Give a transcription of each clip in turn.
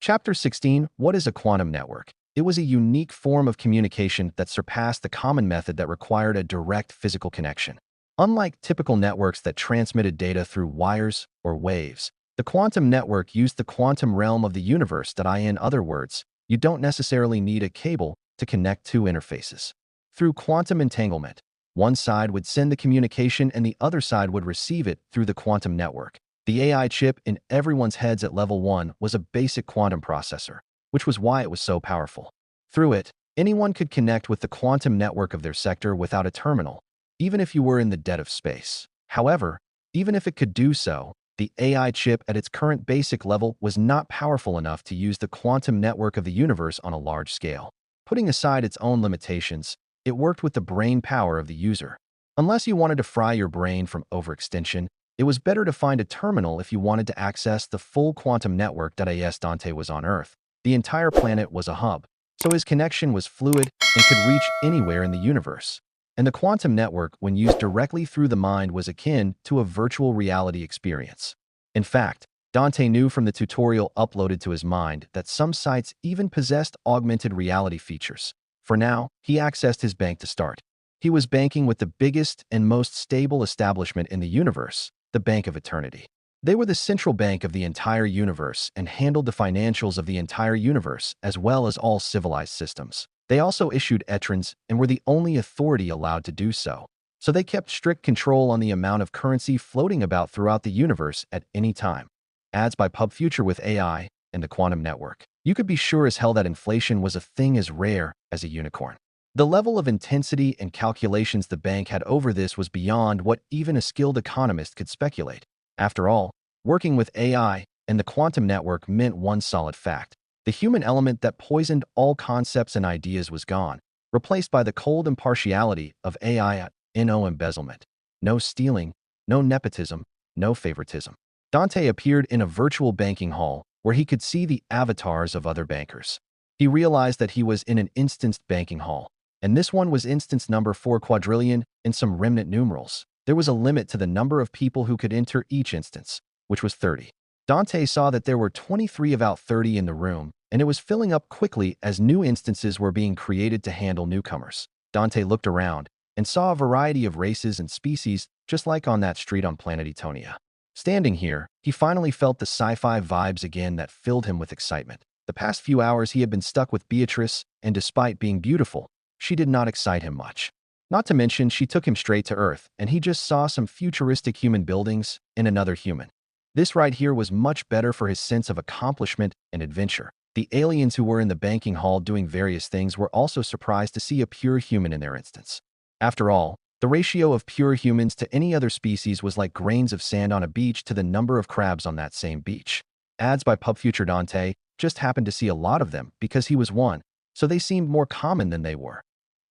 Chapter 16. What is a quantum network? It was a unique form of communication that surpassed the common method that required a direct physical connection. Unlike typical networks that transmitted data through wires or waves, the quantum network used the quantum realm of the universe. In other words, you don't necessarily need a cable to connect two interfaces. Through quantum entanglement, one side would send the communication and the other side would receive it through the quantum network. The AI chip in everyone's heads at level 1 was a basic quantum processor, which was why it was so powerful. Through it, anyone could connect with the quantum network of their sector without a terminal, even if you were in the dead of space. However, even if it could do so, the AI chip at its current basic level was not powerful enough to use the quantum network of the universe on a large scale. Putting aside its own limitations, it worked with the brain power of the user. Unless you wanted to fry your brain from overextension, it was better to find a terminal if you wanted to access the full quantum network. As Dante was on Earth, the entire planet was a hub, so his connection was fluid and could reach anywhere in the universe. And the quantum network, when used directly through the mind, was akin to a virtual reality experience. In fact, Dante knew from the tutorial uploaded to his mind that some sites even possessed augmented reality features. For now, he accessed his bank to start. He was banking with the biggest and most stable establishment in the universe, the Bank of Eternity. They were the central bank of the entire universe and handled the financials of the entire universe as well as all civilized systems. They also issued etrons and were the only authority allowed to do so. So they kept strict control on the amount of currency floating about throughout the universe at any time. Ads by Pub Future with AI and the quantum network. You could be sure as hell that inflation was a thing as rare as a unicorn. The level of intensity and calculations the bank had over this was beyond what even a skilled economist could speculate. After all, working with AI and the quantum network meant one solid fact. The human element that poisoned all concepts and ideas was gone, replaced by the cold impartiality of AI. No embezzlement, no stealing, no nepotism, no favoritism. Dante appeared in a virtual banking hall where he could see the avatars of other bankers. He realized that he was in an instanced banking hall, and this one was instance number 4 quadrillion in some remnant numerals. There was a limit to the number of people who could enter each instance, which was 30. Dante saw that there were 23 about 30 in the room, and it was filling up quickly as new instances were being created to handle newcomers. Dante looked around and saw a variety of races and species, just like on that street on planet Etonia. Standing here, he finally felt the sci-fi vibes again that filled him with excitement. The past few hours he had been stuck with Beatrice, and despite being beautiful, she did not excite him much. Not to mention, she took him straight to Earth, and he just saw some futuristic human buildings and another human. This right here was much better for his sense of accomplishment and adventure. The aliens who were in the banking hall doing various things were also surprised to see a pure human in their instance. After all, the ratio of pure humans to any other species was like grains of sand on a beach to the number of crabs on that same beach. Ads by Pub Future. Dante just happened to see a lot of them because he was one, so they seemed more common than they were.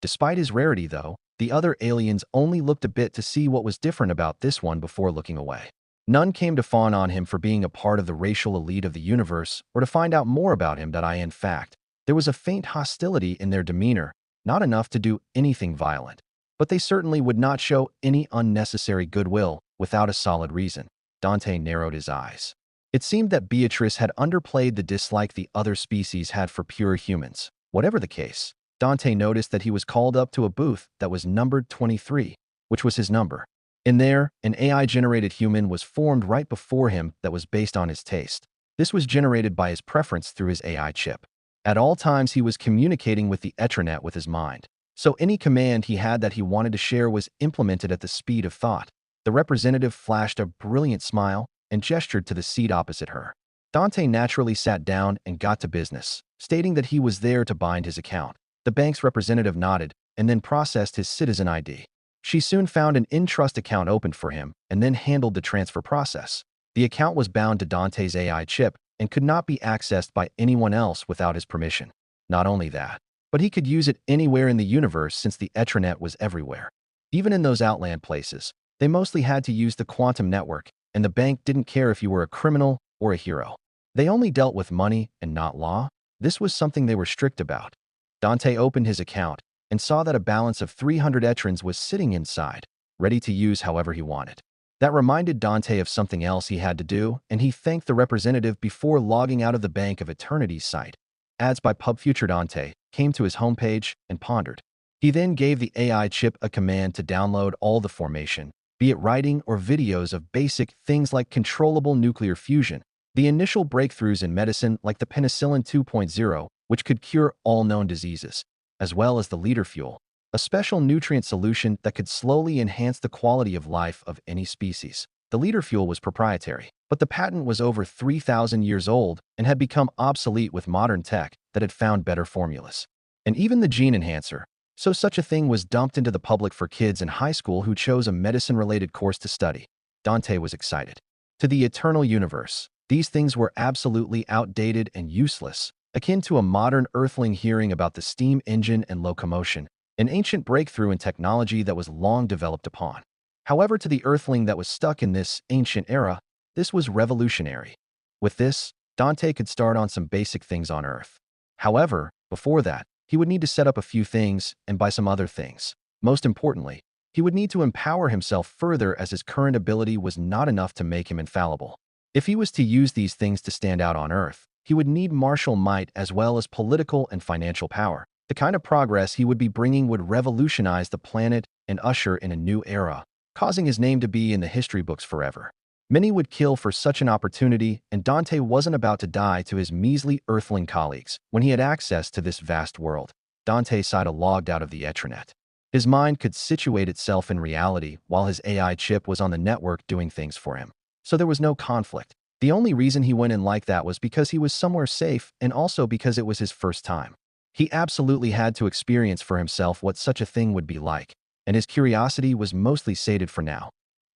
Despite his rarity, though, the other aliens only looked a bit to see what was different about this one before looking away. None came to fawn on him for being a part of the racial elite of the universe or to find out more about him. In fact, there was a faint hostility in their demeanor, not enough to do anything violent. But they certainly would not show any unnecessary goodwill without a solid reason. Dante narrowed his eyes. It seemed that Beatrice had underplayed the dislike the other species had for pure humans. Whatever the case, Dante noticed that he was called up to a booth that was numbered 23, which was his number. In there, an AI-generated human was formed right before him that was based on his taste. This was generated by his preference through his AI chip. At all times, he was communicating with the Etronet with his mind. So any command he had that he wanted to share was implemented at the speed of thought. The representative flashed a brilliant smile and gestured to the seat opposite her. Dante naturally sat down and got to business, stating that he was there to bind his account. The bank's representative nodded and then processed his citizen ID. She soon found an in-trust account opened for him and then handled the transfer process. The account was bound to Dante's AI chip and could not be accessed by anyone else without his permission. Not only that, but he could use it anywhere in the universe since the Etronet was everywhere. Even in those outland places, they mostly had to use the quantum network, and the bank didn't care if you were a criminal or a hero. They only dealt with money and not law. This was something they were strict about. Dante opened his account and saw that a balance of 300 etrons was sitting inside, ready to use however he wanted. That reminded Dante of something else he had to do, and he thanked the representative before logging out of the Bank of Eternity's site. Ads by Pub Future Dante came to his homepage and pondered. He then gave the AI chip a command to download all the formation, be it writing or videos of basic things like controllable nuclear fusion, the initial breakthroughs in medicine like the penicillin 2.0, which could cure all known diseases, as well as the leader fuel, a special nutrient solution that could slowly enhance the quality of life of any species. The leader fuel was proprietary, but the patent was over 3,000 years old and had become obsolete with modern tech that had found better formulas. And even the gene enhancer, so such a thing was dumped into the public for kids in high school who chose a medicine-related course to study. Dante was excited. To the eternal universe, these things were absolutely outdated and useless, akin to a modern earthling hearing about the steam engine and locomotion, an ancient breakthrough in technology that was long developed upon. However, to the earthling that was stuck in this ancient era, this was revolutionary. With this, Dante could start on some basic things on Earth. However, before that, he would need to set up a few things and buy some other things. Most importantly, he would need to empower himself further as his current ability was not enough to make him infallible. If he was to use these things to stand out on Earth, he would need martial might as well as political and financial power. The kind of progress he would be bringing would revolutionize the planet and usher in a new era, causing his name to be in the history books forever. Many would kill for such an opportunity, and Dante wasn't about to die to his measly earthling colleagues when he had access to this vast world. Dante sighed a logged out of the Etranet. His mind could situate itself in reality while his AI chip was on the network doing things for him. So there was no conflict. The only reason he went in like that was because he was somewhere safe and also because it was his first time. He absolutely had to experience for himself what such a thing would be like, and his curiosity was mostly sated for now.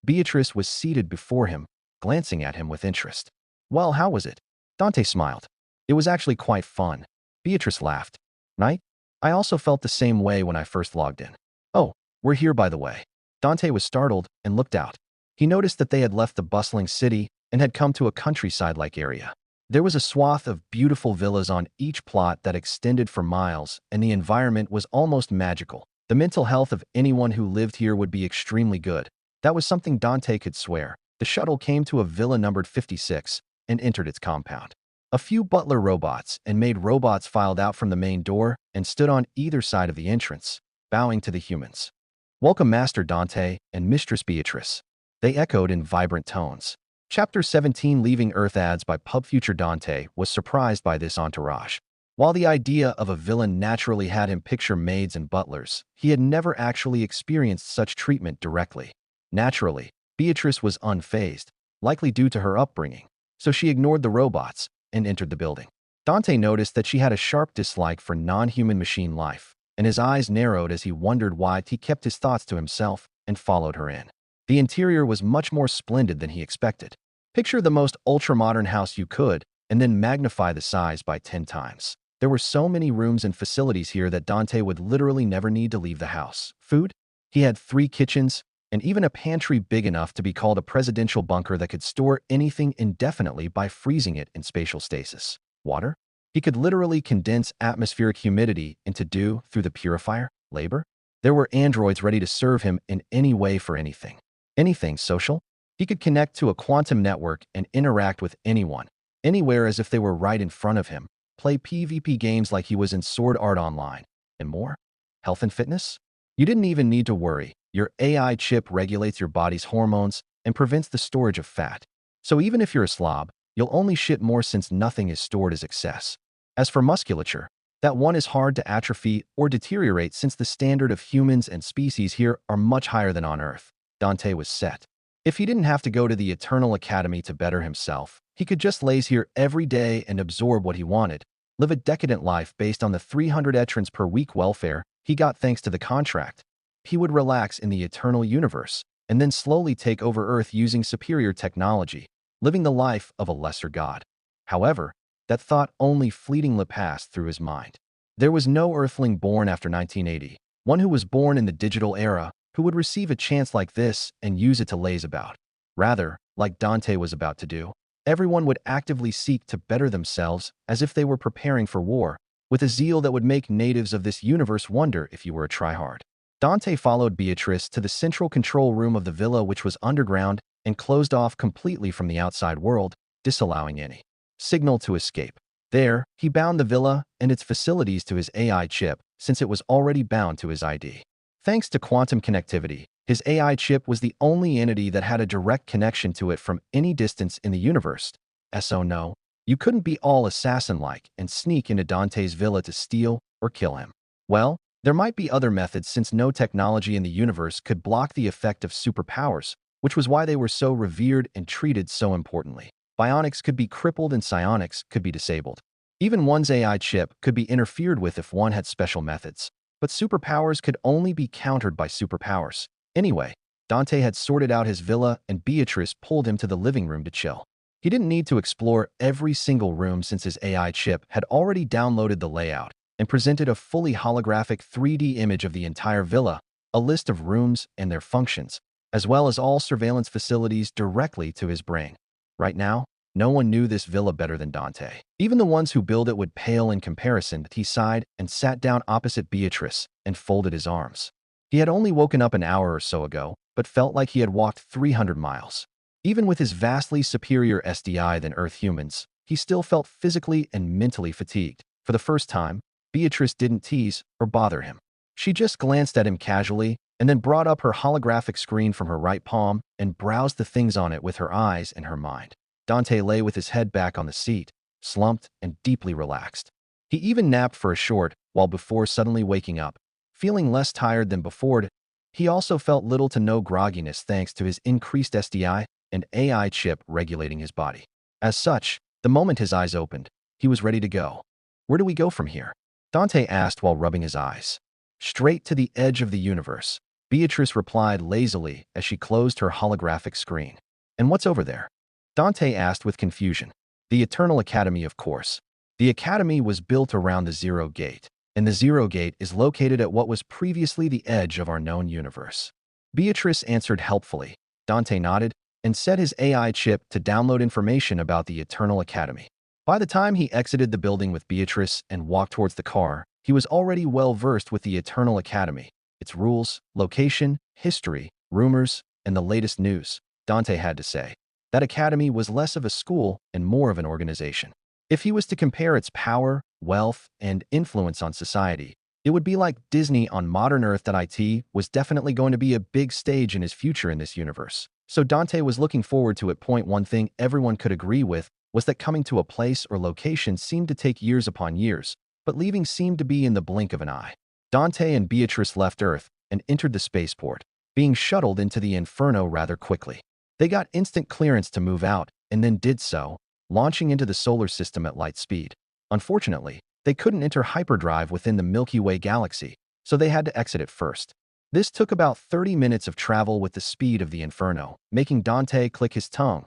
Beatrice was seated before him, glancing at him with interest. "Well, how was it?" Dante smiled. "It was actually quite fun." Beatrice laughed. "Right? I also felt the same way when I first logged in." "Oh, we're here by the way." Dante was startled and looked out. He noticed that they had left the bustling city and had come to a countryside-like area. There was a swath of beautiful villas on each plot that extended for miles, and the environment was almost magical. The mental health of anyone who lived here would be extremely good. That was something Dante could swear. The shuttle came to a villa numbered 56 and entered its compound. A few butler robots and maid robots filed out from the main door and stood on either side of the entrance, bowing to the humans. "Welcome, Master Dante and Mistress Beatrice," they echoed in vibrant tones. Chapter 17 Leaving Earth ads by Pub Future Dante was surprised by this entourage. While the idea of a villain naturally had him picture maids and butlers, he had never actually experienced such treatment directly. Naturally, Beatrice was unfazed, likely due to her upbringing, so she ignored the robots and entered the building. Dante noticed that she had a sharp dislike for non-human machine life, and his eyes narrowed as he wondered why. He kept his thoughts to himself and followed her in. The interior was much more splendid than he expected. Picture the most ultra-modern house you could, and then magnify the size by 10 times. There were so many rooms and facilities here that Dante would literally never need to leave the house. Food? He had 3 kitchens, and even a pantry big enough to be called a presidential bunker that could store anything indefinitely by freezing it in spatial stasis. Water? He could literally condense atmospheric humidity into dew through the purifier. Labor? There were androids ready to serve him in any way for anything. Anything social? He could connect to a quantum network and interact with anyone, anywhere as if they were right in front of him, play PvP games like he was in Sword Art Online, and more. Health and fitness? You didn't even need to worry. Your AI chip regulates your body's hormones and prevents the storage of fat. So even if you're a slob, you'll only shit more since nothing is stored as excess. As for musculature, that one is hard to atrophy or deteriorate since the standard of humans and species here are much higher than on Earth. Dante was set. If he didn't have to go to the Eternal Academy to better himself, he could just laze here every day and absorb what he wanted, live a decadent life based on the 300 etrons per week welfare he got thanks to the contract. He would relax in the eternal universe and then slowly take over Earth using superior technology, living the life of a lesser god. However, that thought only fleetingly passed through his mind. There was no Earthling born after 1980, one who was born in the digital era, who would receive a chance like this and use it to laze about. Rather, like Dante was about to do, everyone would actively seek to better themselves as if they were preparing for war, with a zeal that would make natives of this universe wonder if you were a tryhard. Dante followed Beatrice to the central control room of the villa, which was underground and closed off completely from the outside world, disallowing any signal to escape. There, he bound the villa and its facilities to his AI chip since it was already bound to his ID. Thanks to quantum connectivity, his AI chip was the only entity that had a direct connection to it from any distance in the universe. So no, you couldn't be all assassin-like and sneak into Dante's villa to steal or kill him. Well, there might be other methods since no technology in the universe could block the effect of superpowers, which was why they were so revered and treated so importantly. Bionics could be crippled and psionics could be disabled. Even one's AI chip could be interfered with if one had special methods. But superpowers could only be countered by superpowers. Anyway, Dante had sorted out his villa and Beatrice pulled him to the living room to chill. He didn't need to explore every single room since his AI chip had already downloaded the layout and presented a fully holographic 3D image of the entire villa, a list of rooms and their functions, as well as all surveillance facilities directly to his brain. Right now, no one knew this villa better than Dante. Even the ones who built it would pale in comparison. He sighed and sat down opposite Beatrice and folded his arms. He had only woken up an hour or so ago, but felt like he had walked 300 miles. Even with his vastly superior SDI than Earth humans, he still felt physically and mentally fatigued. For the first time, Beatrice didn't tease or bother him. She just glanced at him casually and then brought up her holographic screen from her right palm and browsed the things on it with her eyes and her mind. Dante lay with his head back on the seat, slumped and deeply relaxed. He even napped for a short while before suddenly waking up, feeling less tired than before. He also felt little to no grogginess thanks to his increased SDI and AI chip regulating his body. As such, the moment his eyes opened, he was ready to go. Where do we go from here? Dante asked while rubbing his eyes. Straight to the edge of the universe, Beatrice replied lazily as she closed her holographic screen. And what's over there? Dante asked with confusion. The Eternal Academy, of course. The Academy was built around the Zero Gate, and the Zero Gate is located at what was previously the edge of our known universe. Beatrice answered helpfully. Dante nodded and set his AI chip to download information about the Eternal Academy. By the time he exited the building with Beatrice and walked towards the car, he was already well versed with the Eternal Academy, its rules, location, history, rumors, and the latest news. Dante had to say. That academy was less of a school and more of an organization. If he was to compare its power, wealth, and influence on society, it would be like Disney on modern Earth. That IT was definitely going to be a big stage in his future in this universe. So Dante was looking forward to it. One thing everyone could agree with was that coming to a place or location seemed to take years upon years, but leaving seemed to be in the blink of an eye. Dante and Beatrice left Earth and entered the spaceport, being shuttled into the Inferno rather quickly. They got instant clearance to move out and then did so, launching into the solar system at light speed. Unfortunately, they couldn't enter hyperdrive within the Milky Way galaxy, so they had to exit it first. This took about 30 minutes of travel with the speed of the Inferno, making Dante click his tongue.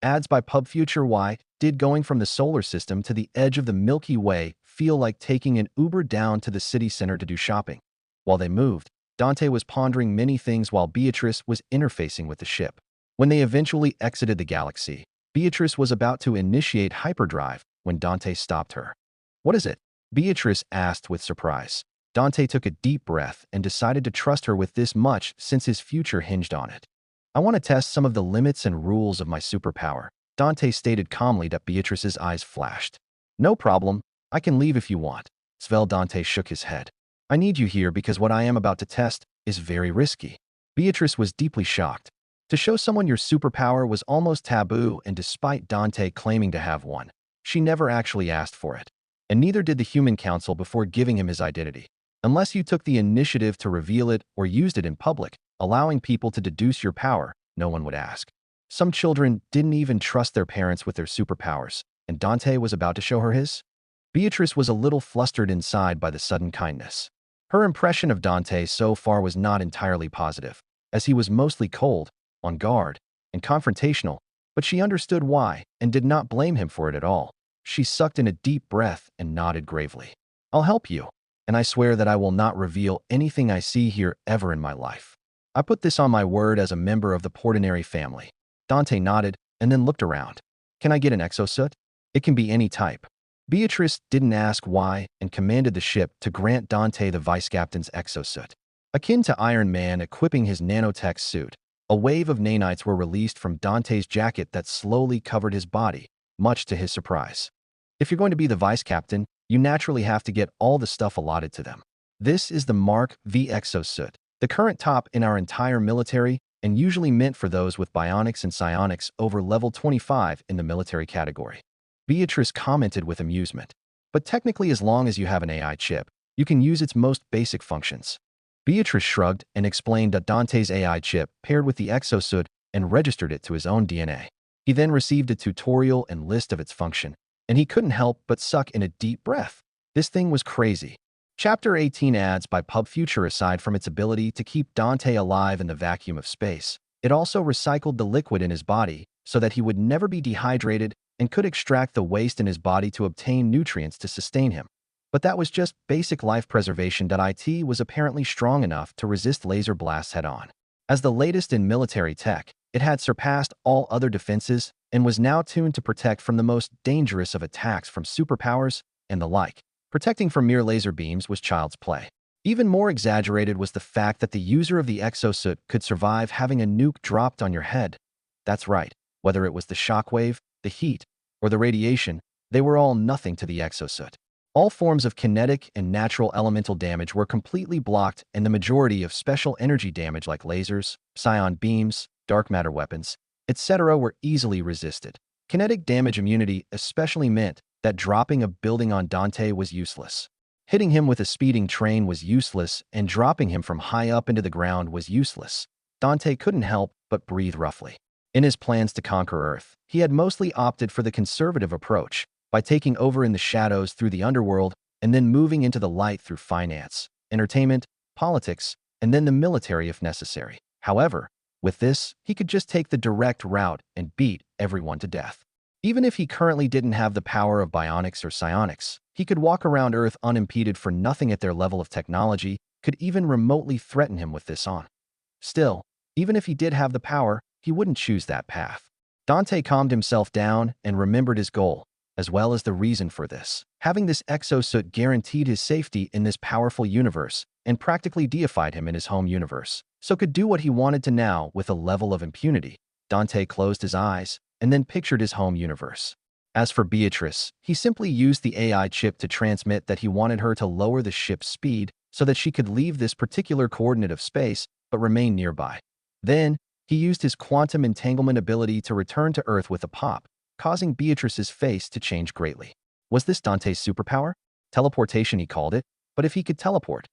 Adds by Pub Future. Why did going from the solar system to the edge of the Milky Way feel like taking an Uber down to the city center to do shopping? While they moved, Dante was pondering many things while Beatrice was interfacing with the ship. When they eventually exited the galaxy, Beatrice was about to initiate hyperdrive when Dante stopped her. What is it? Beatrice asked with surprise. Dante took a deep breath and decided to trust her with this much since his future hinged on it. I want to test some of the limits and rules of my superpower, Dante stated calmly. That Beatrice's eyes flashed. No problem, I can leave if you want. Svel. Dante shook his head. I need you here because what I am about to test is very risky. Beatrice was deeply shocked. To show someone your superpower was almost taboo, and despite Dante claiming to have one, she never actually asked for it. And neither did the Human Council before giving him his identity. Unless you took the initiative to reveal it or used it in public, allowing people to deduce your power, no one would ask. Some children didn't even trust their parents with their superpowers, and Dante was about to show her his. Beatrice was a little flustered inside by the sudden kindness. Her impression of Dante so far was not entirely positive, as he was mostly cold, on guard, and confrontational, but she understood why and did not blame him for it at all. She sucked in a deep breath and nodded gravely. I'll help you, and I swear that I will not reveal anything I see here ever in my life. I put this on my word as a member of the Portinari family. Dante nodded and then looked around. Can I get an exosuit? It can be any type. Beatrice didn't ask why and commanded the ship to grant Dante the vice captain's exosuit. Akin to Iron Man equipping his nanotech suit, A wave of nanites were released from Dante's jacket that slowly covered his body, much to his surprise. If you're going to be the vice captain, you naturally have to get all the stuff allotted to them. This is the Mark V exosuit, the current top in our entire military and usually meant for those with bionics and psionics over level 25 in the military category. Beatrice commented with amusement. But technically, as long as you have an AI chip, you can use its most basic functions. Beatrice shrugged and explained that Dante's AI chip paired with the exosuit and registered it to his own DNA. He then received a tutorial and list of its function, and he couldn't help but suck in a deep breath. This thing was crazy. Chapter 18 adds by Pub Future, aside from its ability to keep Dante alive in the vacuum of space, it also recycled the liquid in his body so that he would never be dehydrated and could extract the waste in his body to obtain nutrients to sustain him. But that was just basic life preservation. It was apparently strong enough to resist laser blasts head-on. As the latest in military tech, it had surpassed all other defenses and was now tuned to protect from the most dangerous of attacks from superpowers and the like. Protecting from mere laser beams was child's play. Even more exaggerated was the fact that the user of the exosuit could survive having a nuke dropped on your head. That's right, whether it was the shockwave, the heat, or the radiation, they were all nothing to the exosuit. All forms of kinetic and natural elemental damage were completely blocked, and the majority of special energy damage like lasers, psion beams, dark matter weapons, etc. were easily resisted. Kinetic damage immunity especially meant that dropping a building on Dante was useless. Hitting him with a speeding train was useless, and dropping him from high up into the ground was useless. Dante couldn't help but breathe roughly. In his plans to conquer Earth, he had mostly opted for the conservative approach, by taking over in the shadows through the underworld and then moving into the light through finance, entertainment, politics, and then the military if necessary. However, with this, he could just take the direct route and beat everyone to death. Even if he currently didn't have the power of bionics or psionics, he could walk around Earth unimpeded, for nothing at their level of technology could even remotely threaten him with this on. Still, even if he did have the power, he wouldn't choose that path. Dante calmed himself down and remembered his goal, as well as the reason for this. Having this exosuit guaranteed his safety in this powerful universe and practically deified him in his home universe, so could do what he wanted to now with a level of impunity. Dante closed his eyes and then pictured his home universe. As for Beatrice, he simply used the AI chip to transmit that he wanted her to lower the ship's speed so that she could leave this particular coordinate of space but remain nearby. Then, he used his quantum entanglement ability to return to Earth with a pop, causing Beatrice's face to change greatly. Was this Dante's superpower? Teleportation, he called it, but if he could teleport,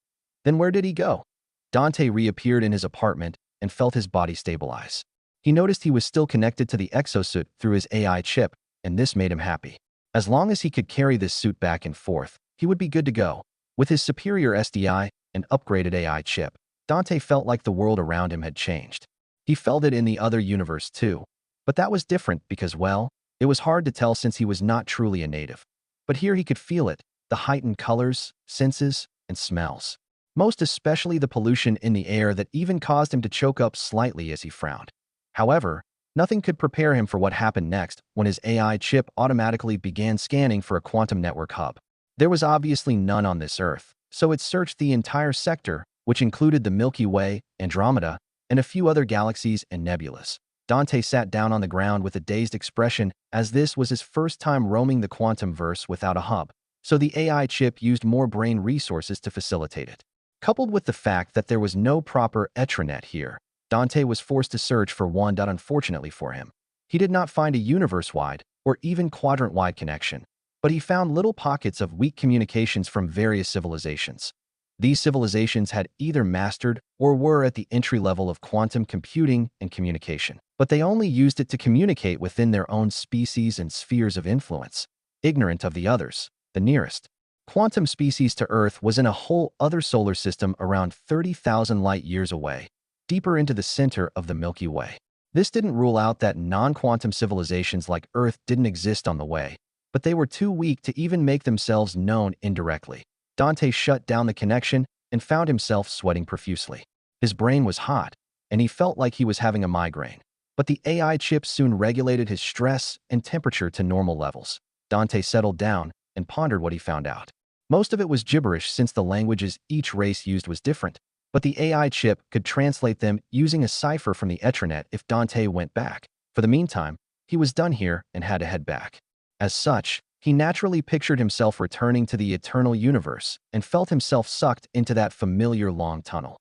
then where did he go? Dante reappeared in his apartment and felt his body stabilize. He noticed he was still connected to the exosuit through his AI chip, and this made him happy. As long as he could carry this suit back and forth, he would be good to go. With his superior SDI and upgraded AI chip, Dante felt like the world around him had changed. He felt it in the other universe too, but that was different because, well, it was hard to tell since he was not truly a native. But here he could feel it, the heightened colors, senses, and smells. Most especially the pollution in the air that even caused him to choke up slightly as he frowned. However, nothing could prepare him for what happened next when his AI chip automatically began scanning for a quantum network hub. There was obviously none on this Earth, so it searched the entire sector, which included the Milky Way, Andromeda, and a few other galaxies and nebulas. Dante sat down on the ground with a dazed expression, as this was his first time roaming the quantum verse without a hub, so the AI chip used more brain resources to facilitate it. Coupled with the fact that there was no proper extranet here, Dante was forced to search for one. Unfortunately for him, he did not find a universe-wide or even quadrant-wide connection, but he found little pockets of weak communications from various civilizations. These civilizations had either mastered or were at the entry level of quantum computing and communication, but they only used it to communicate within their own species and spheres of influence, ignorant of the others. The nearest quantum species to Earth was in a whole other solar system around 30,000 light-years away, deeper into the center of the Milky Way. This didn't rule out that non-quantum civilizations like Earth didn't exist on the way, but they were too weak to even make themselves known indirectly. Dante shut down the connection and found himself sweating profusely. His brain was hot, and he felt like he was having a migraine. But the AI chip soon regulated his stress and temperature to normal levels. Dante settled down and pondered what he found out. Most of it was gibberish since the languages each race used was different, but the AI chip could translate them using a cipher from the Etranet if Dante went back. For the meantime, he was done here and had to head back. As such, he naturally pictured himself returning to the eternal universe and felt himself sucked into that familiar long tunnel.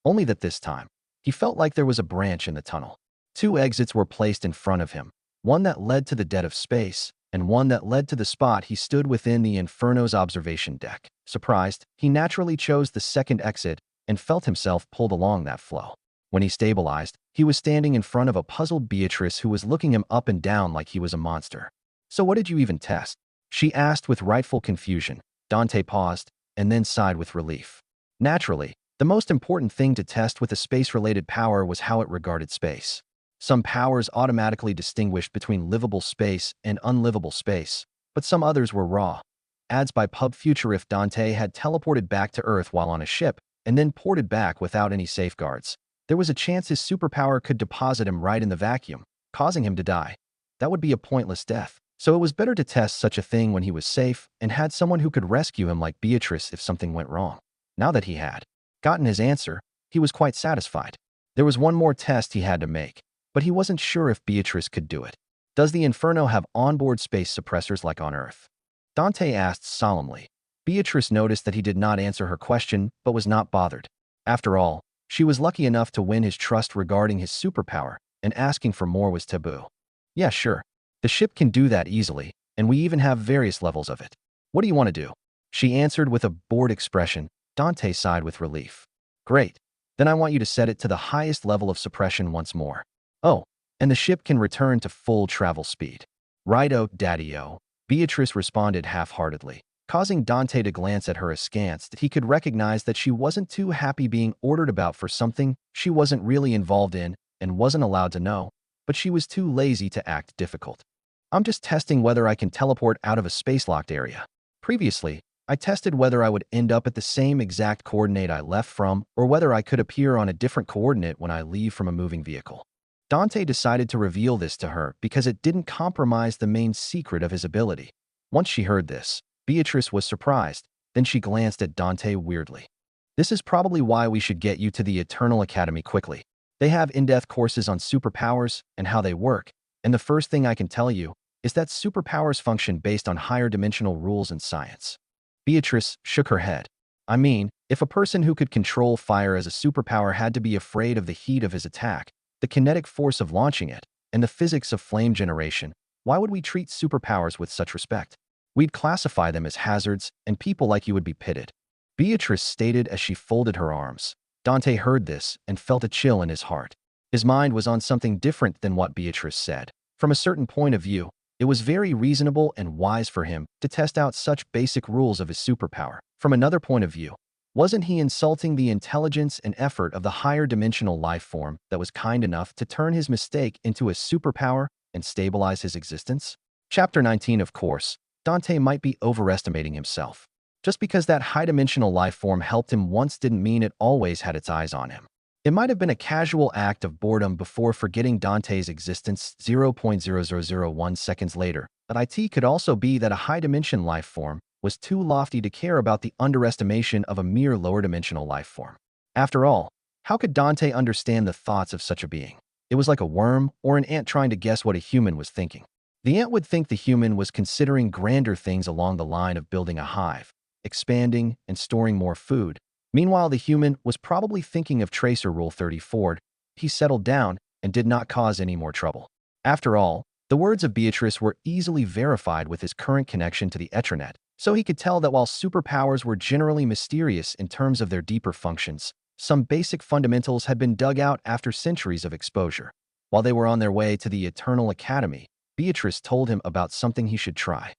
Only that this time, he felt like there was a branch in the tunnel. Two exits were placed in front of him, one that led to the dead of space, and one that led to the spot he stood within the Inferno's observation deck. Surprised, he naturally chose the second exit and felt himself pulled along that flow. When he stabilized, he was standing in front of a puzzled Beatrice who was looking him up and down like he was a monster. "So what did you even test?" she asked with rightful confusion. Dante paused and then sighed with relief. Naturally, the most important thing to test with a space-related power was how it regarded space. Some powers automatically distinguished between livable space and unlivable space, but some others were raw. Adds by Pub Future: if Dante had teleported back to Earth while on a ship and then ported back without any safeguards, there was a chance his superpower could deposit him right in the vacuum, causing him to die. That would be a pointless death. So it was better to test such a thing when he was safe and had someone who could rescue him like Beatrice if something went wrong. Now that he had gotten his answer, he was quite satisfied. There was one more test he had to make, but he wasn't sure if Beatrice could do it. "Does the Inferno have onboard space suppressors like on Earth?" Dante asked solemnly. Beatrice noticed that he did not answer her question, but was not bothered. After all, she was lucky enough to win his trust regarding his superpower, and asking for more was taboo. "Yeah, sure. The ship can do that easily, and we even have various levels of it. What do you want to do?" she answered with a bored expression. Dante sighed with relief. "Great. Then I want you to set it to the highest level of suppression once more. Oh, and the ship can return to full travel speed." "Righto, Daddy-o," Beatrice responded half-heartedly, causing Dante to glance at her askance that he could recognize that she wasn't too happy being ordered about for something she wasn't really involved in and wasn't allowed to know, but she was too lazy to act difficult. "I'm just testing whether I can teleport out of a space-locked area. Previously, I tested whether I would end up at the same exact coordinate I left from or whether I could appear on a different coordinate when I leave from a moving vehicle." Dante decided to reveal this to her because it didn't compromise the main secret of his ability. Once she heard this, Beatrice was surprised, then she glanced at Dante weirdly. "This is probably why we should get you to the Eternal Academy quickly. They have in-depth courses on superpowers and how they work, and the first thing I can tell you is that superpowers function based on higher dimensional rules and science." Beatrice shook her head. "I mean, if a person who could control fire as a superpower had to be afraid of the heat of his attack, the kinetic force of launching it, and the physics of flame generation, why would we treat superpowers with such respect? We'd classify them as hazards, and people like you would be pitted," Beatrice stated as she folded her arms. Dante heard this and felt a chill in his heart. His mind was on something different than what Beatrice said. From a certain point of view, it was very reasonable and wise for him to test out such basic rules of his superpower. From another point of view, wasn't he insulting the intelligence and effort of the higher dimensional life form that was kind enough to turn his mistake into a superpower and stabilize his existence? Chapter 19. Of course, Dante might be overestimating himself. Just because that high-dimensional life form helped him once didn't mean it always had its eyes on him. It might have been a casual act of boredom before forgetting Dante's existence 0.0001 seconds later, but it could also be that a high-dimension life form was too lofty to care about the underestimation of a mere lower-dimensional life form. After all, how could Dante understand the thoughts of such a being? It was like a worm or an ant trying to guess what a human was thinking. The ant would think the human was considering grander things along the line of building a hive, expanding, and storing more food. Meanwhile, the human was probably thinking of Tracer Rule 34. He settled down and did not cause any more trouble. After all, the words of Beatrice were easily verified with his current connection to the Etranet, so he could tell that while superpowers were generally mysterious in terms of their deeper functions, some basic fundamentals had been dug out after centuries of exposure. While they were on their way to the Eternal Academy, Beatrice told him about something he should try.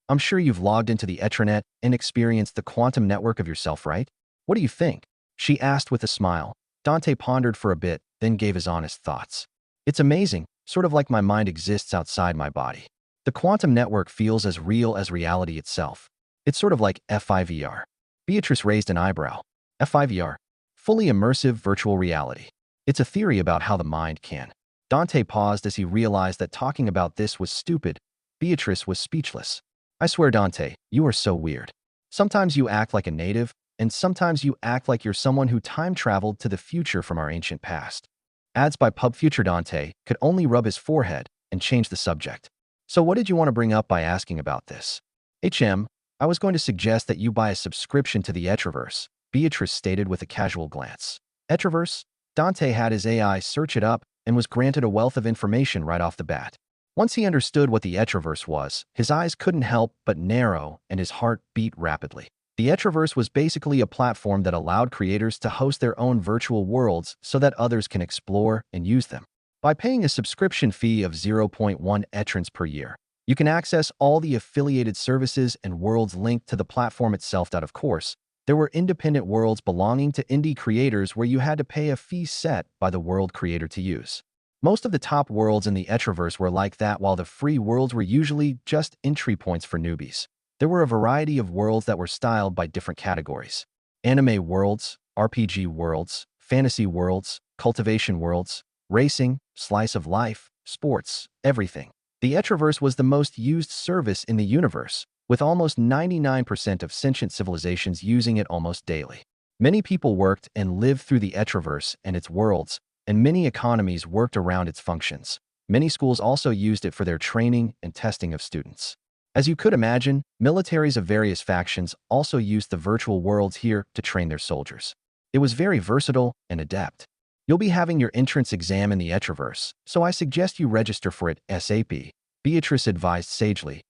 "I'm sure you've logged into the Etranet and experienced the quantum network of yourself, right? What do you think?" she asked with a smile. Dante pondered for a bit, then gave his honest thoughts. "It's amazing, sort of like my mind exists outside my body. The quantum network feels as real as reality itself. It's sort of like FIVR. Beatrice raised an eyebrow. FIVR. Fully immersive virtual reality. It's a theory about how the mind can. Dante paused as he realized that talking about this was stupid. Beatrice was speechless. "I swear, Dante, you are so weird. Sometimes you act like a native, and sometimes you act like you're someone who time traveled to the future from our ancient past. Ads by Pub Future Dante could only rub his forehead and change the subject. So what did you want to bring up by asking about this? I was going to suggest that you buy a subscription to the Etriverse, Beatrice stated with a casual glance. Etriverse? Dante had his AI search it up and was granted a wealth of information right off the bat. Once he understood what the Etriverse was, his eyes couldn't help but narrow and his heart beat rapidly. The Etriverse was basically a platform that allowed creators to host their own virtual worlds so that others can explore and use them. By paying a subscription fee of 0.1 etrins per year, you can access all the affiliated services and worlds linked to the platform itself. Of course, there were independent worlds belonging to indie creators where you had to pay a fee set by the world creator to use. Most of the top worlds in the Etriverse were like that, while the free worlds were usually just entry points for newbies. There were a variety of worlds that were styled by different categories: anime worlds, RPG worlds, fantasy worlds, cultivation worlds, racing, slice of life, sports, everything. The Etriverse was the most used service in the universe, with almost 99% of sentient civilizations using it almost daily. Many people worked and lived through the Etriverse and its worlds, and many economies worked around its functions. Many schools also used it for their training and testing of students. As you could imagine, militaries of various factions also used the virtual worlds here to train their soldiers. It was very versatile and adept. You'll be having your entrance exam in the Etriverse, so I suggest you register for it ASAP, Beatrice advised sagely.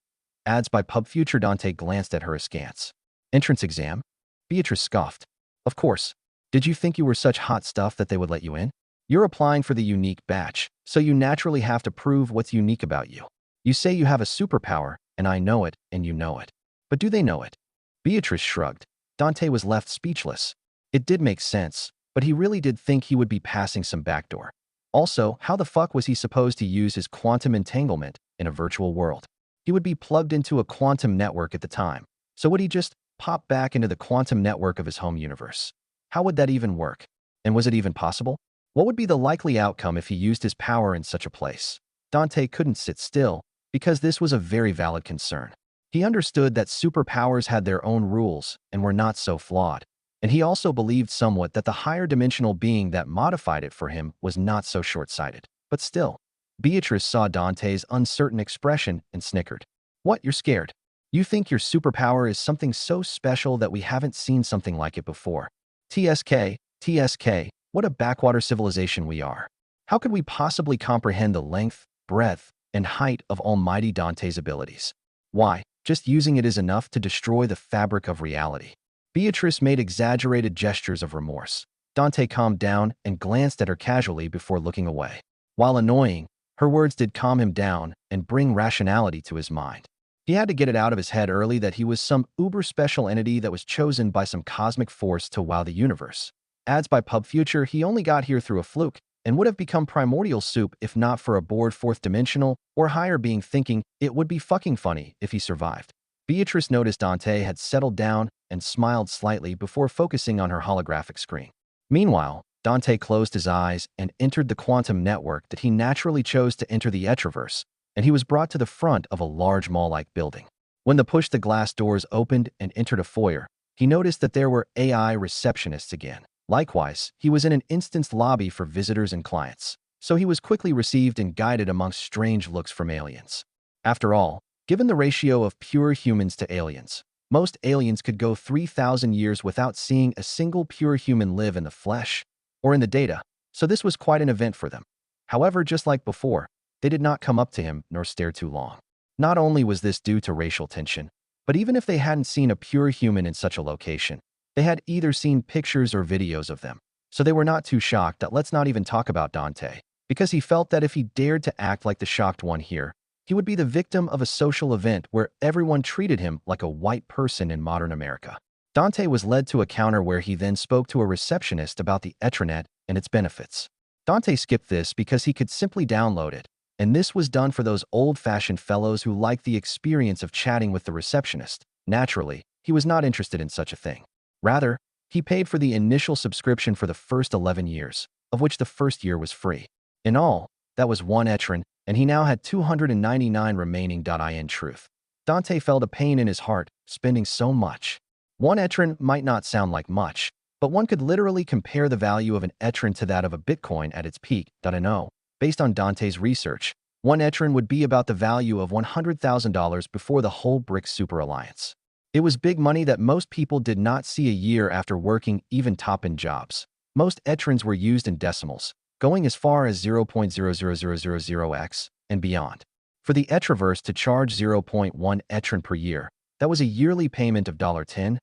Ads by Pub Future Dante glanced at her askance. Entrance exam? Beatrice scoffed. Of course. Did you think you were such hot stuff that they would let you in? You're applying for the unique batch, so you naturally have to prove what's unique about you. You say you have a superpower, and I know it, and you know it. But do they know it? Beatrice shrugged. Dante was left speechless. It did make sense, but he really did think he would be passing some backdoor. Also, how the fuck was he supposed to use his quantum entanglement in a virtual world? He would be plugged into a quantum network at the time, so would he just pop back into the quantum network of his home universe? How would that even work? And was it even possible? What would be the likely outcome if he used his power in such a place? Dante couldn't sit still, because this was a very valid concern. He understood that superpowers had their own rules and were not so flawed, and he also believed somewhat that the higher dimensional being that modified it for him was not so short-sighted. But still, Beatrice saw Dante's uncertain expression and snickered. What, you're scared? You think your superpower is something so special that we haven't seen something like it before? TSK, what a backwater civilization we are. How could we possibly comprehend the length, breadth, and height of Almighty Dante's abilities? Why, just using it is enough to destroy the fabric of reality. Beatrice made exaggerated gestures of remorse. Dante calmed down and glanced at her casually before looking away. While annoying, her words did calm him down and bring rationality to his mind. He had to get it out of his head early that he was some uber-special entity that was chosen by some cosmic force to wow the universe. Ads by Pub Future, he only got here through a fluke, and would have become primordial soup if not for a bored fourth-dimensional or higher being thinking it would be fucking funny if he survived. Beatrice noticed Dante had settled down and smiled slightly before focusing on her holographic screen. Meanwhile, Dante closed his eyes and entered the quantum network that he naturally chose to enter the Etriverse, and he was brought to the front of a large mall-like building. When the push-the-glass doors opened and entered a foyer, he noticed that there were AI receptionists again. Likewise, he was in an instanced lobby for visitors and clients, so he was quickly received and guided amongst strange looks from aliens. After all, given the ratio of pure humans to aliens, most aliens could go 3,000 years without seeing a single pure human live in the flesh or in the data, so this was quite an event for them. However, just like before, they did not come up to him nor stare too long. Not only was this due to racial tension, but even if they hadn't seen a pure human in such a location, they had either seen pictures or videos of them, so they were not too shocked. That let's not even talk about Dante, because he felt that if he dared to act like the shocked one here, he would be the victim of a social event where everyone treated him like a white person in modern America. Dante was led to a counter where he then spoke to a receptionist about the Etranet and its benefits. Dante skipped this because he could simply download it, and this was done for those old-fashioned fellows who liked the experience of chatting with the receptionist. Naturally, he was not interested in such a thing. Rather, he paid for the initial subscription for the first 11 years, of which the first year was free. In all, that was 1 etrin, and he now had 299 remaining. In truth, Dante felt a pain in his heart, spending so much. One etron might not sound like much, but one could literally compare the value of an etron to that of a Bitcoin at its peak. I know. Based on Dante's research, one etron would be about the value of $100,000 before the whole BRICS super alliance. It was big money that most people did not see a year after working even top-end jobs. Most etrons were used in decimals, going as far as 0.00000x and beyond. For the etraverse to charge 0.1 etron per year, that was a yearly payment of $10,000.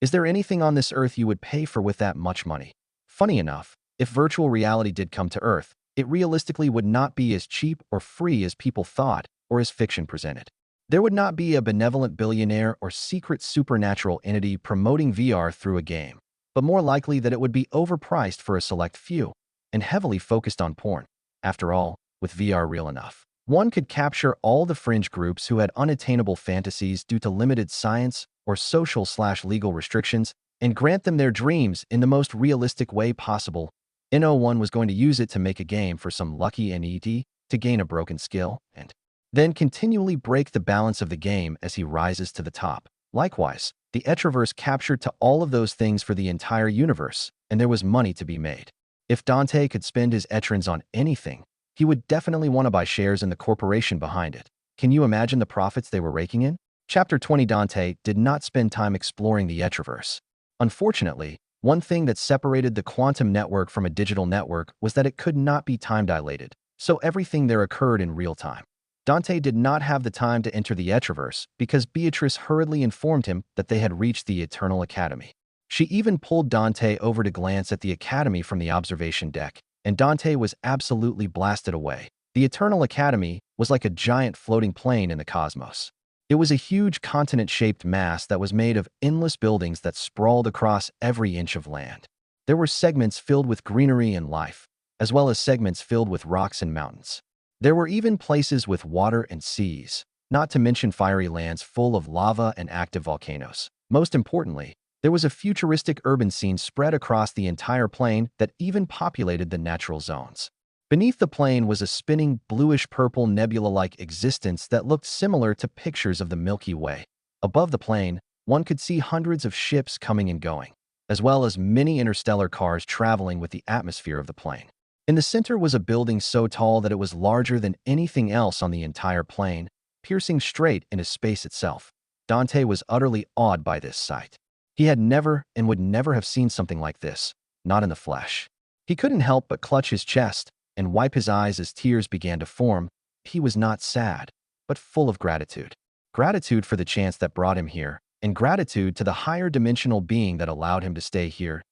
Is there anything on this earth you would pay for with that much money? Funny enough, if virtual reality did come to Earth, it realistically would not be as cheap or free as people thought or as fiction presented. There would not be a benevolent billionaire or secret supernatural entity promoting VR through a game, but more likely that it would be overpriced for a select few and heavily focused on porn. After all, with VR real enough, one could capture all the fringe groups who had unattainable fantasies due to limited science or social/legal restrictions and grant them their dreams in the most realistic way possible. No one was going to use it to make a game for some lucky NED to gain a broken skill and then continually break the balance of the game as he rises to the top. Likewise, the Etraverse captured to all of those things for the entire universe, and there was money to be made. If Dante could spend his Etrons on anything, he would definitely want to buy shares in the corporation behind it. Can you imagine the profits they were raking in? Chapter 20. Dante did not spend time exploring the Etraverse. Unfortunately, one thing that separated the quantum network from a digital network was that it could not be time-dilated, so everything there occurred in real time. Dante did not have the time to enter the Etraverse because Beatrice hurriedly informed him that they had reached the Eternal Academy. She even pulled Dante over to glance at the Academy from the observation deck, and Dante was absolutely blasted away. The Eternal Academy was like a giant floating plane in the cosmos. It was a huge continent-shaped mass that was made of endless buildings that sprawled across every inch of land. There were segments filled with greenery and life, as well as segments filled with rocks and mountains. There were even places with water and seas, not to mention fiery lands full of lava and active volcanoes. Most importantly, there was a futuristic urban scene spread across the entire plane that even populated the natural zones. Beneath the plane was a spinning bluish-purple nebula-like existence that looked similar to pictures of the Milky Way. Above the plane, one could see hundreds of ships coming and going, as well as many interstellar cars traveling with the atmosphere of the plane. In the center was a building so tall that it was larger than anything else on the entire plane, piercing straight into space itself. Dante was utterly awed by this sight. He had never and would never have seen something like this, not in the flesh. He couldn't help but clutch his chest and wipe his eyes as tears began to form. He was not sad, but full of gratitude. Gratitude for the chance that brought him here, and gratitude to the higher dimensional being that allowed him to stay here.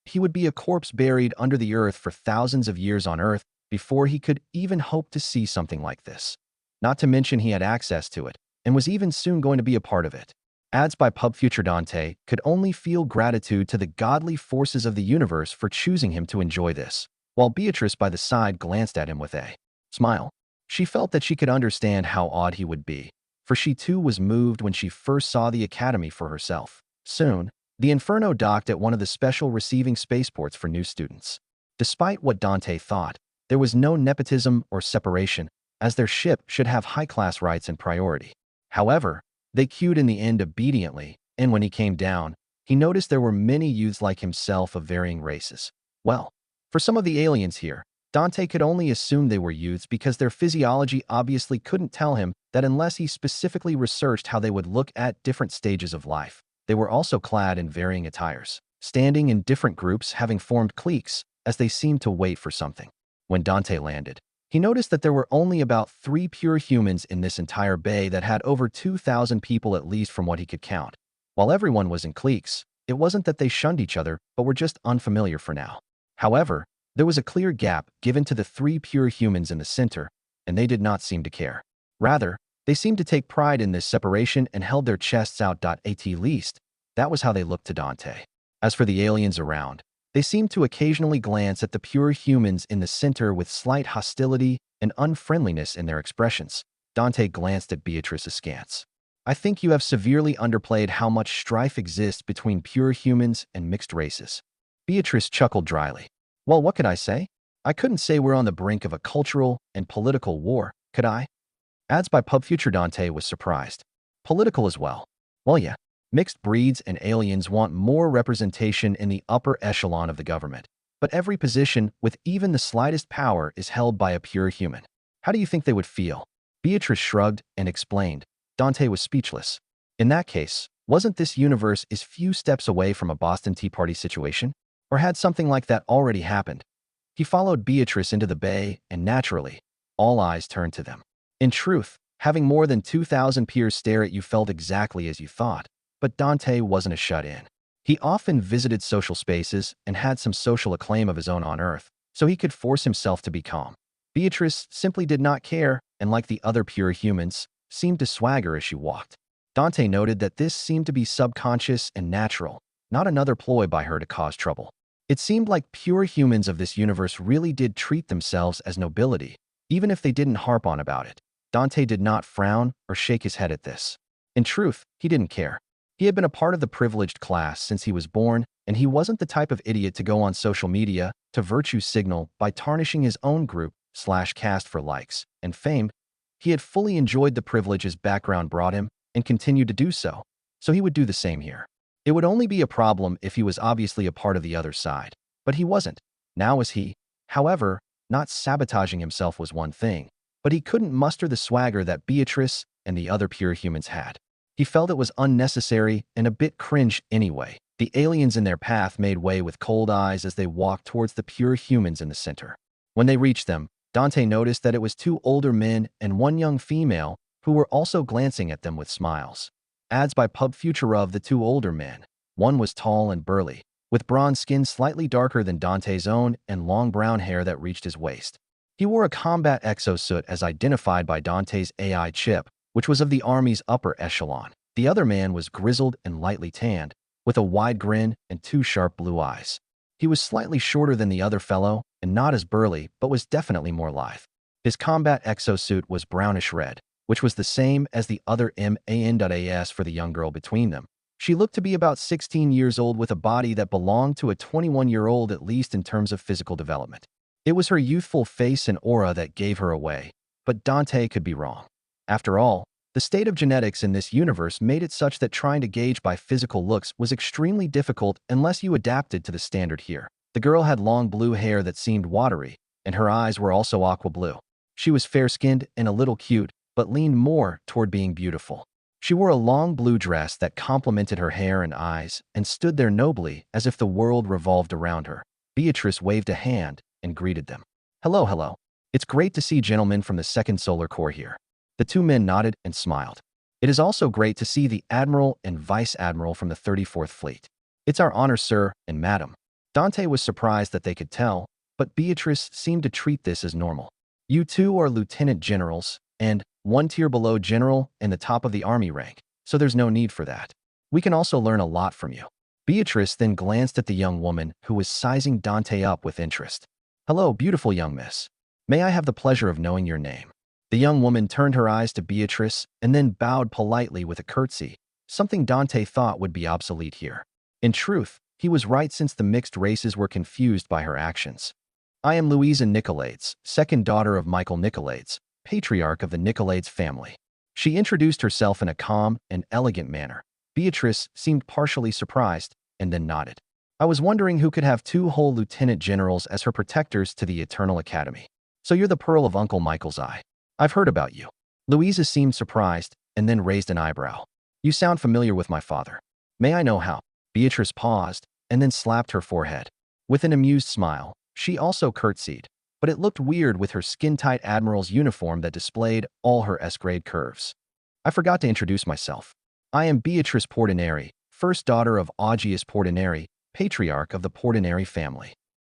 He would be a corpse buried under the earth for thousands of years on Earth before he could even hope to see something like this. Not to mention he had access to it, and was even soon going to be a part of it. Ads by Pub Future. Dante could only feel gratitude to the godly forces of the universe for choosing him to enjoy this, while Beatrice by the side glanced at him with a smile. She felt that she could understand how awed he would be, for she too was moved when she first saw the Academy for herself. Soon, the Inferno docked at one of the special receiving spaceports for new students. Despite what Dante thought, there was no nepotism or separation, as their ship should have high-class rights and priority. However, they queued in the end obediently, and when he came down, he noticed there were many youths like himself of varying races. Well, for some of the aliens here, Dante could only assume they were youths because their physiology obviously couldn't tell him that unless he specifically researched how they would look at different stages of life. They were also clad in varying attires, standing in different groups, having formed cliques, as they seemed to wait for something. When Dante landed, he noticed that there were only about 3 pure humans in this entire bay that had over 2,000 people at least from what he could count. While everyone was in cliques, it wasn't that they shunned each other, but were just unfamiliar for now. However, there was a clear gap given to the 3 pure humans in the center, and they did not seem to care. Rather, they seemed to take pride in this separation and held their chests out. At least, that was how they looked to Dante. As for the aliens around, they seemed to occasionally glance at the pure humans in the center with slight hostility and unfriendliness in their expressions. Dante glanced at Beatrice askance. I think you have severely underplayed how much strife exists between pure humans and mixed races. Beatrice chuckled dryly. Well, what could I say? I couldn't say we're on the brink of a cultural and political war, could I? Ads by Pub Future. Dante was surprised. Political as well. Well, yeah. Mixed breeds and aliens want more representation in the upper echelon of the government. But every position with even the slightest power is held by a pure human. How do you think they would feel? Beatrice shrugged and explained. Dante was speechless. In that case, wasn't this universe is few steps away from a Boston Tea Party situation? Or had something like that already happened? He followed Beatrice into the bay, and naturally, all eyes turned to them. In truth, having more than 2,000 peers stare at you felt exactly as you thought. But Dante wasn't a shut-in. He often visited social spaces and had some social acclaim of his own on Earth, so he could force himself to be calm. Beatrice simply did not care, and like the other pure humans, seemed to swagger as she walked. Dante noted that this seemed to be subconscious and natural, not another ploy by her to cause trouble. It seemed like pure humans of this universe really did treat themselves as nobility, even if they didn't harp on about it. Dante did not frown or shake his head at this. In truth, he didn't care. He had been a part of the privileged class since he was born, and he wasn't the type of idiot to go on social media to virtue signal by tarnishing his own group/caste for likes and fame. He had fully enjoyed the privilege his background brought him and continued to do so he would do the same here. It would only be a problem if he was obviously a part of the other side, but he wasn't. Now was he? However, not sabotaging himself was one thing, but he couldn't muster the swagger that Beatrice and the other pure humans had. He felt it was unnecessary and a bit cringe anyway. The aliens in their path made way with cold eyes as they walked towards the pure humans in the center. When they reached them, Dante noticed that it was two older men and one young female who were also glancing at them with smiles. Ads by Pub Futura of the two older men. One was tall and burly, with bronze skin slightly darker than Dante's own and long brown hair that reached his waist. He wore a combat exosuit as identified by Dante's AI chip, which was of the army's upper echelon. The other man was grizzled and lightly tanned, with a wide grin and two sharp blue eyes. He was slightly shorter than the other fellow and not as burly, but was definitely more lithe. His combat exosuit was brownish red, which was the same as the other man.as for the young girl between them. She looked to be about 16 years old with a body that belonged to a 21-year-old at least in terms of physical development. It was her youthful face and aura that gave her away, but Dante could be wrong. After all, the state of genetics in this universe made it such that trying to gauge by physical looks was extremely difficult unless you adapted to the standard here. The girl had long blue hair that seemed watery, and her eyes were also aqua blue. She was fair-skinned and a little cute, but leaned more toward being beautiful. She wore a long blue dress that complemented her hair and eyes and stood there nobly as if the world revolved around her. Beatrice waved a hand and greeted them. Hello, hello. It's great to see gentlemen from the Second Solar Corps here. The two men nodded and smiled. It is also great to see the Admiral and Vice Admiral from the 34th Fleet. It's our honor, sir and madam. Dante was surprised that they could tell, but Beatrice seemed to treat this as normal. You two are lieutenant generals, and one tier below general and the top of the army rank, so there's no need for that. We can also learn a lot from you. Beatrice then glanced at the young woman who was sizing Dante up with interest. Hello, beautiful young miss. May I have the pleasure of knowing your name? The young woman turned her eyes to Beatrice and then bowed politely with a curtsy, something Dante thought would be obsolete here. In truth, he was right since the mixed races were confused by her actions. I am Louisa Nicolaides, second daughter of Michael Nicolaides, patriarch of the Nicolaides family. She introduced herself in a calm and elegant manner. Beatrice seemed partially surprised and then nodded. I was wondering who could have two whole lieutenant generals as her protectors to the Eternal Academy. So you're the pearl of Uncle Michael's eye. I've heard about you. Louisa seemed surprised and then raised an eyebrow. You sound familiar with my father. May I know how? Beatrice paused and then slapped her forehead. With an amused smile, she also curtsied, but it looked weird with her skin-tight admiral's uniform that displayed all her S-grade curves. I forgot to introduce myself. I am Beatrice Portinari, first daughter of Augeas Portinari, patriarch of the Portinari family.